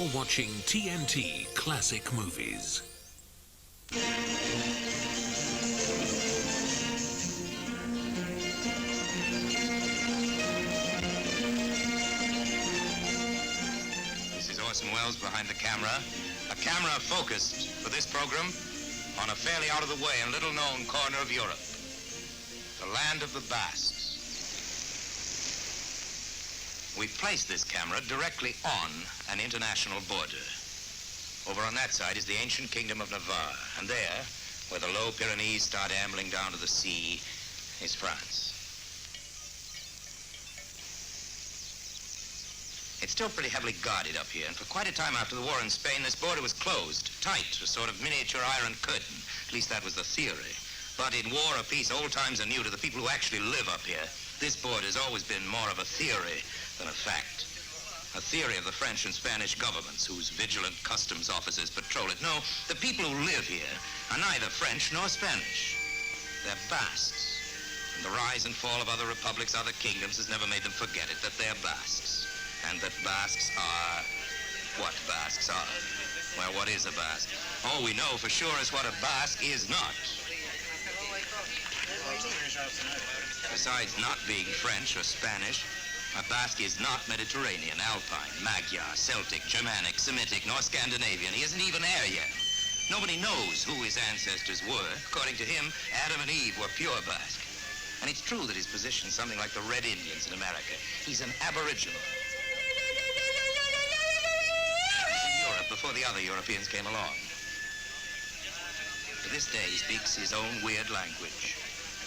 You're watching TNT Classic Movies. This is Orson Welles behind the camera. A camera focused for this program on a fairly out-of-the-way and little-known corner of Europe, the land of the Basques. We've placed this camera directly on an international border. Over on that side is the ancient kingdom of Navarre, and there, where the low Pyrenees start ambling down to the sea, is France. It's still pretty heavily guarded up here, and for quite a time after the war in Spain, this border was closed, tight, a sort of miniature iron curtain. At least that was the theory. But in war or peace, old times are new to the people who actually live up here. This border has always been more of a theory than a fact. A theory of the French and Spanish governments, whose vigilant customs officers patrol it. No, the people who live here are neither French nor Spanish. They're Basques. And the rise and fall of other republics, other kingdoms, has never made them forget it, that they're Basques. And that Basques are what Basques are. Well, what is a Basque? All we know for sure is what a Basque is not. Besides not being French or Spanish, a Basque is not Mediterranean, Alpine, Magyar, Celtic, Germanic, Semitic, nor Scandinavian. He isn't even Aryan. Nobody knows who his ancestors were. According to him, Adam and Eve were pure Basque. And it's true that his position is something like the Red Indians in America. He's an aboriginal. In Europe before the other Europeans came along. To this day, he speaks his own weird language,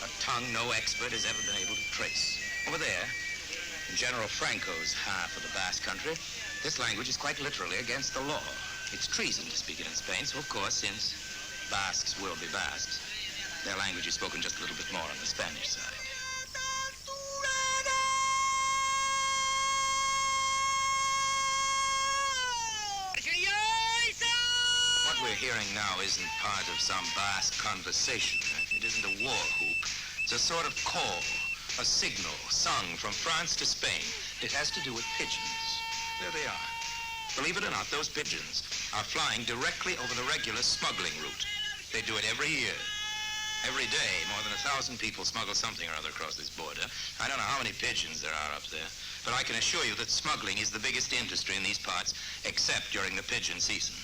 a tongue no expert has ever been able to trace. Over there, in General Franco's half of the Basque country, this language is quite literally against the law. It's treason to speak it in Spain, so of course, since Basques will be Basques, their language is spoken just a little bit more on the Spanish side. What we're hearing now isn't part of some Basque conversation. It isn't a war whoop. It's a sort of call. A signal sung from France to Spain. It has to do with pigeons. There they are. Believe it or not, those pigeons are flying directly over the regular smuggling route. They do it every year. Every day, more than 1,000 people smuggle something or other across this border. I don't know how many pigeons there are up there, but I can assure you that smuggling is the biggest industry in these parts, except during the pigeon season.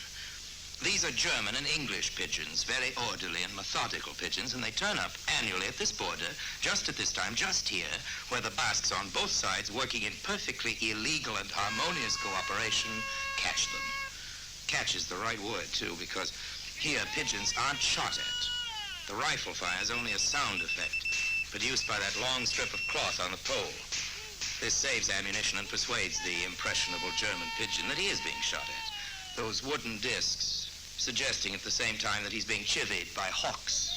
These are German and English pigeons, very orderly and methodical pigeons, and they turn up annually at this border, just at this time, just here, where the Basques on both sides, working in perfectly illegal and harmonious cooperation, catch them. Catch is the right word, too, because here pigeons aren't shot at. The rifle fire is only a sound effect, produced by that long strip of cloth on the pole. This saves ammunition and persuades the impressionable German pigeon that he is being shot at. Those wooden discs, suggesting at the same time that he's being chivied by hawks.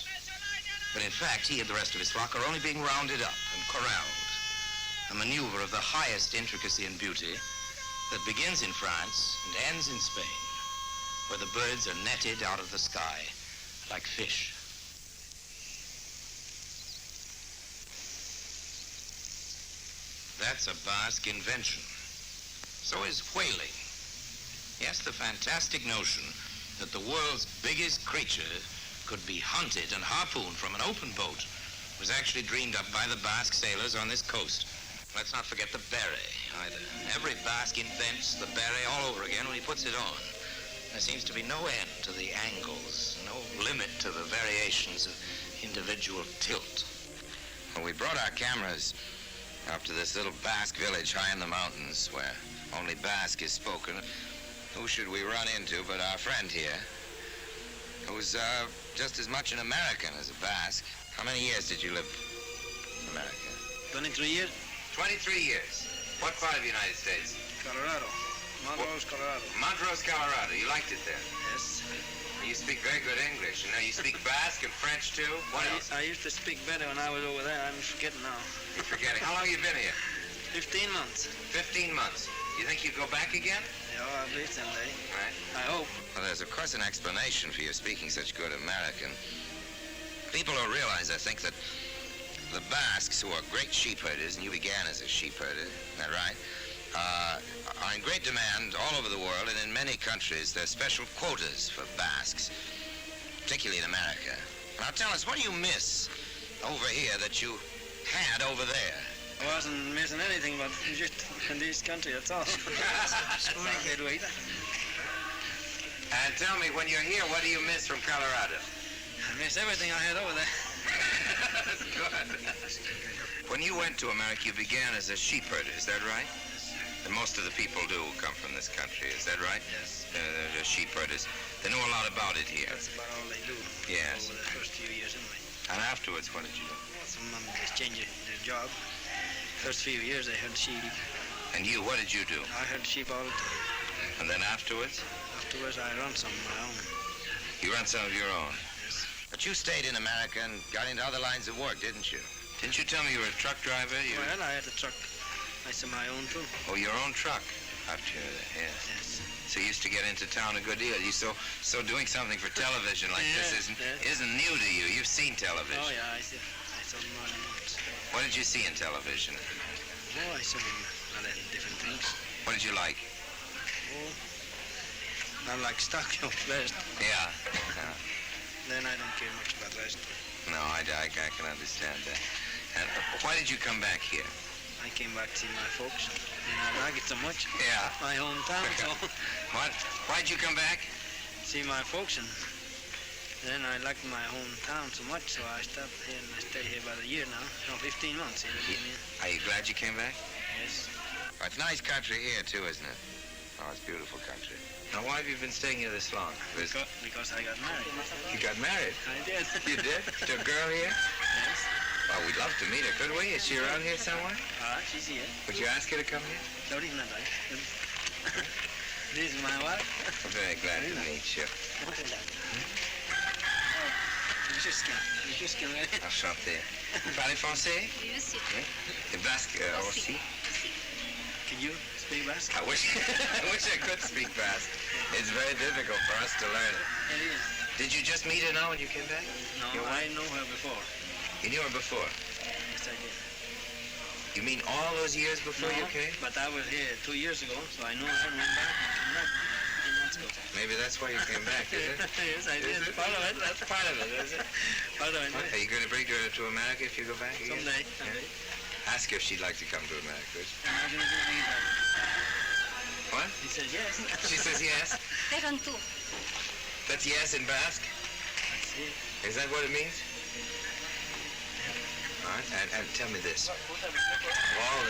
But in fact, he and the rest of his flock are only being rounded up and corralled. A maneuver of the highest intricacy and beauty that begins in France and ends in Spain, where the birds are netted out of the sky like fish. That's a Basque invention. So is whaling. Yes, the fantastic notion that the world's biggest creature could be hunted and harpooned from an open boat was actually dreamed up by the Basque sailors on this coast. Let's not forget the beret either. Every Basque invents the beret all over again when he puts it on. There seems to be no end to the angles, no limit to the variations of individual tilt. Well, we brought our cameras up to this little Basque village high in the mountains where only Basque is spoken. Who should we run into but our friend here, who's just as much an American as a Basque. How many years did you live in America? 23 years. 23 years. What part of the United States? Colorado. Montrose, Colorado. Montrose, Colorado. You liked it there? Yes. You speak very good English. You know, you speak Basque and French, too? What else? I used to speak better when I was over there. I'm forgetting now. You're forgetting. How long have you been here? 15 months. 15 months. You think you'd go back again? Yeah, at least someday. Right. I hope. Well, there's, of course, an explanation for you speaking such good American. People don't realize, I think, that the Basques, who are great sheep herders, and you began as a sheep herder, is that right? are in great demand all over the world, and in many countries there's special quotas for Basques, particularly in America. Now tell us, what do you miss over here that you had over there? I wasn't missing anything, but just in this country, that's all. And tell me, when you're here, what do you miss from Colorado? I miss everything I had over there. Good. When you went to America, you began as a sheep herder, is that right? And most of the people do who come from this country, is that right? Yes. They're sheep herders. They know a lot about it here. That's about all they do. Yes. Over the first few years, anyway. And afterwards, what did you do? Some of them just change their job. First few years, they herd sheep. And you, what did you do? I herd sheep all the time. And then afterwards? Afterwards, I run some of my own. You run some of your own. Yes. But you stayed in America and got into other lines of work, didn't you? Didn't you tell me you were a truck driver? Well, I had a truck. I said my own too. Oh, your own truck? After that, yes. Yes. So you used to get into town a good deal. So doing something for television like this isn't new to you. You've seen television. Oh, yeah, I saw more than once. What did you see in television? Oh, I saw a lot of different things. What did you like? Oh, I like stock best. Yeah. Then I don't care much about rest. No, I can understand that. And why did you come back here? I came back to see my folks, and I like it so much. Yeah. My hometown, so What? Why'd you come back? see my folks, and then I liked my hometown so much, so I stopped here and I stay here about a year now. No, 15 months here. Are you glad you came back? Yes. It's nice country here too, isn't it? Oh, it's beautiful country. Now, why have you been staying here this long? Because I got married. You got married? I did. You did? To a girl here? Yes. Oh, we'd love to meet her, could we? Is she around here somewhere? She's here. Would you ask her to come here? No, this is not right. This is my wife. I'm very glad to meet you. You just can Enchanté. Vous parlez français? Oui, monsieur. Et basque aussi? Can you speak Basque? I wish I could speak Basque. It's very difficult for us to learn it. It is. Did you just meet her now when you came back? No, Your I wife? know her before. You knew her before? Yes, I did. You mean all those years before you came? But I was here 2 years ago, so I know her and went back and came back 10 months ago. Maybe that's why you came back, is it? Yes, I did. Is it? Part of it. That's part of it, is it? Part of it. Are you going to bring her to America if you go back again? Someday. Yeah. Ask her if she'd like to come to America. would you? I'm not going to do anything about it. What? He says yes. She says yes. Presentar. That's yes in Basque? That's it. Is that what it means? All right. And tell me this. Of all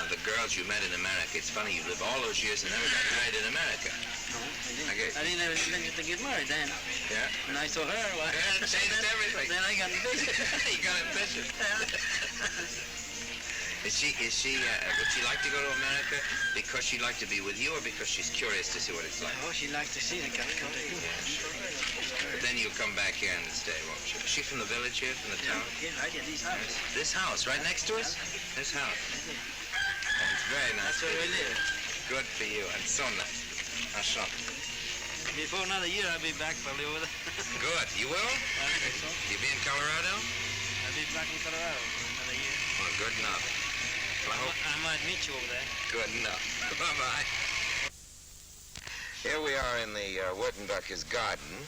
the girls you met in America, it's funny, you lived all those years and never got married in America. No, I Okay. didn't. I didn't have intention to get married then. Yeah? When I saw her, well, Yeah, it changed everything. Then I got ambitious. You got ambitious. Would she like to go to America because she'd like to be with you or because she's curious to see what it's like? Oh, she likes to see the country. But then you'll come back here and stay, won't she? Is she from the village here, from the town? Yeah, right at these houses. This house, right next to us? This house. It's very nice. That's where we live. Good for you, and so nice. Enchanté. Before another year, I'll be back probably over there. Good. You will? I think so. You be in Colorado? I'll be back in Colorado for another year. Well, good enough. Well, I hope. I might meet you over there. Good enough. Bye-bye. Here we are in the Wurtenbacher's garden,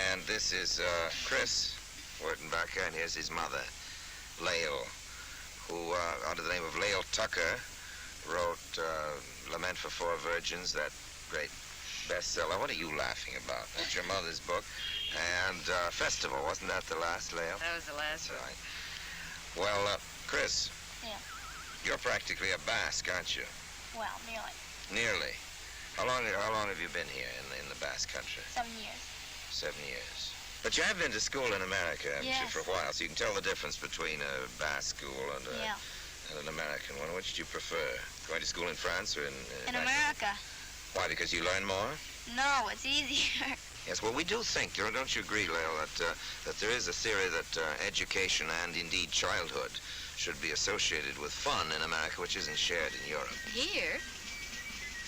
and this is Chris Wurtenbacher, and here's his mother, Lael, who, under the name of Lael Tucker, wrote Lament for Four Virgins, that great bestseller. What are you laughing about? That's your mother's book. And Festival, wasn't that the last, Lael? That was the last That's one. right. Well, Chris. Yeah. You're practically a Basque, aren't you? Well, nearly. Nearly. How long have you been here in the Basque country? 7 years. 7 years. But you have been to school in America, haven't you, Yes. for a while, so you can tell the difference between a Basque school and, Yeah. and an American one. Which do you prefer? Going to school in France or in In America. Why, because you learn more? No, it's easier. Yes, well, we do think, don't you agree, Lael, that there is a theory that education and indeed childhood should be associated with fun in America, which isn't shared in Europe. Here,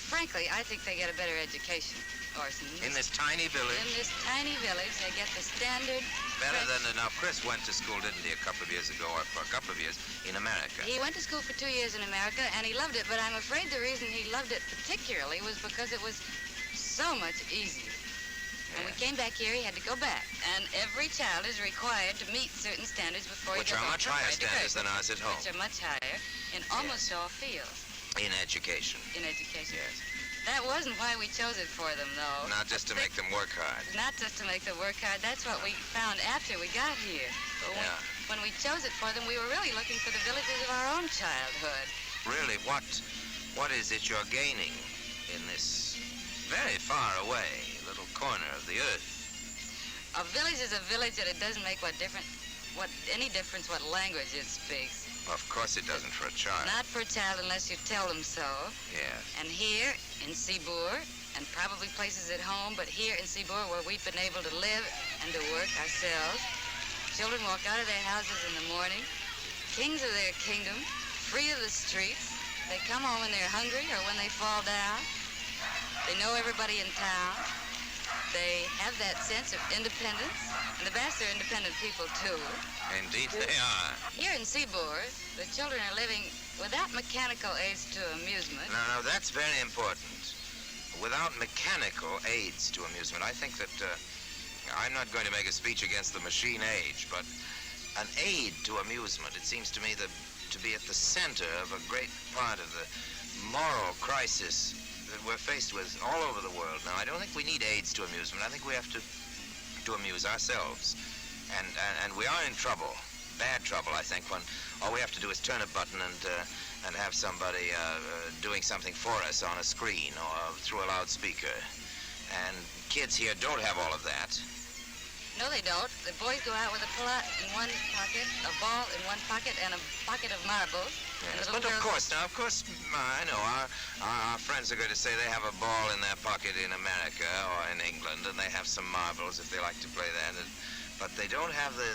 frankly, I think they get a better education, Orson. In this tiny village? In this tiny village, they get the standard better than... Now, Chris went to school, didn't he, a couple of years ago, or for a couple of years, in America? He went to school for 2 years in America, and he loved it, but I'm afraid the reason he loved it particularly was because it was so much easier. When we came back here, he had to go back. And every child is required to meet certain standards before he goes Which are on much to higher grade standards than ours at home. Which are much higher in almost all fields. In education. In education. Yes. That wasn't why we chose it for them, though. Not just to make them work hard. Not just to make them work hard. That's what we found after we got here. But when we chose it for them, we were really looking for the villages of our own childhood. Really, what is it you're gaining in this very far away little corner of the earth? A village is a village, and it doesn't make any difference what language it speaks. Of course it doesn't for a child. Not for a child unless you tell them so. Yes. And here in Seabour, and probably places at home, but here in Seabour where we've been able to live and to work ourselves, children walk out of their houses in the morning, kings of their kingdom, free of the streets. They come home when they're hungry or when they fall down. They know everybody in town. They have that sense of independence, and the Bascs are independent people too. Indeed they are. Here in Seabour, the children are living without mechanical aids to amusement. No, that's very important. Without mechanical aids to amusement. I think that I'm not going to make a speech against the machine age, but an aid to amusement, it seems to me to be at the center of a great part of the moral crisis that we're faced with all over the world now. I don't think we need aids to amusement. I think we have to amuse ourselves. And we are in trouble, bad trouble, I think, when all we have to do is turn a button and have somebody doing something for us on a screen or through a loudspeaker. And kids here don't have all of that. No, they don't. The boys go out with a pull-out in one pocket, a ball in one pocket, and a pocket of marbles. Yes, but of course, I know our friends are going to say they have a ball in their pocket in America or in England, and they have some marbles if they like to play that. But they don't have the